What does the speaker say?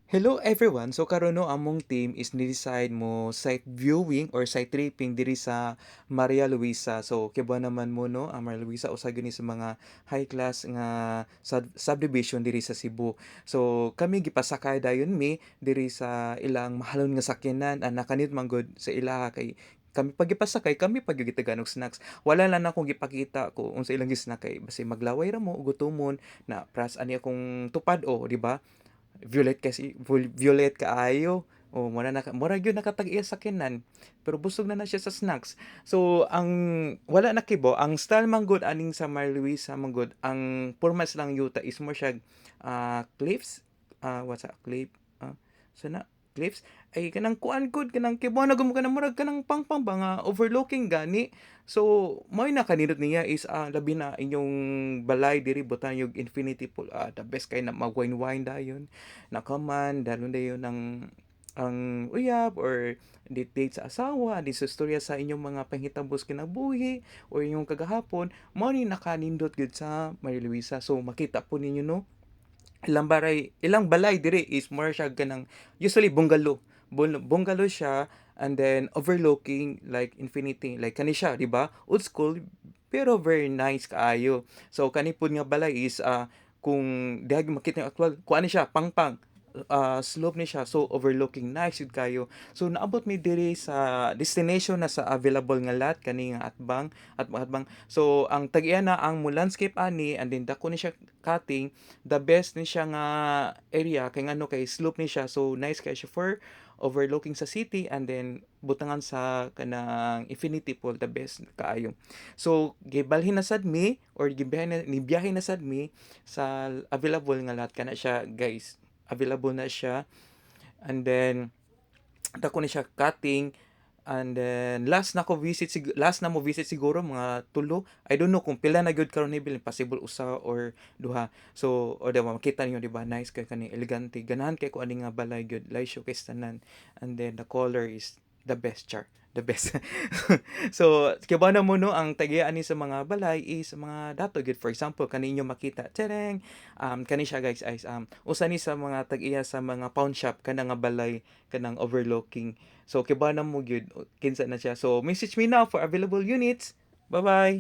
Hello everyone. So karon no among team is ni-decide mo site viewing or site tripping diri sa Maria Luisa. So kiba naman mo no, ang Maria Luisa usa gini sa mga high class nga subdivision diri sa Cebu. So kami gipasakay dayon mi diri sa ilang mahalon nga sakyanan ang nakanit man gud sa ilaha kay kami pag gipasakay kami pag gitagan og snacks. Wala lang akong gipakita ko unsa ilang snack kay basi maglaway ra mo gutomon na pras ani akong tupad o di ba? Violet kasi violet kaayo. O mura gyud nakatag-iya sa kinan, pero busog na siya sa snacks. So ang wala na kibo, ang style man gud aning sa Mar Luisa man gud, ang formas lang yuta is mo siya cliffs, what's that cliff, sana cliffs ay kanang kuan gud kanang kibo na gum kanang murag kanang pangpang ba nga overlooking gani. So mo'y nakanindot niya is labi na inyong balay diri butan yung infinity pool, the best kay na mag-wine-wine dayon, nakaman dalon dayon ang uyab or date sa asawa, di sa istorya sa inyong mga panghitambos kinabuhi o inyong kagahapon, mao ni nakanindot gud sa Maria Luisa. So makita po ninyo no, ilang balay diri is more siya ganang usually bungalow. Bungalow siya and then overlooking like infinity like kani siya, di ba? Old school pero very nice kaayo. So kani pud nga balay is kung dihag makita yung actual kuan ni siya pangpang, slope ni siya so overlooking nice yun kayo. So naabot mi diri sa destination na sa available nga lot kani nga atbang. So ang tag-iya na ang mo landscape ani and then dako ni siya cutting, the best ni siya nga area kay ngano kay slope ni siya so nice kay siya for overlooking sa city and then butangan sa kanang infinity pool, the best kaayo. So gibalhin na sad mi or gibiyahe na sad mi sa available nga lot kana siya guys, available na siya. And then dako ni siya cutting and then last na mo visit siguro mga tulo. I don't know kung pila na gyud karon ni bill possible usa or duha. So o diba makita niyo di ba nice kay kani elegante. Ganahan kay ko ani nga balay gyud lay showcase tanan. And then the color is the best char. The best. So, kibaw mo no, ang tagian ni sa mga balay is mga dato gyud. For example, kaninyo makita, tereng, kani siya guys is usa ni sa mga tag-iya sa mga pawn shop kana nga balay kanang overlooking. So kiba na mo gyud kinsa na siya. So message me now for available units. Bye-bye.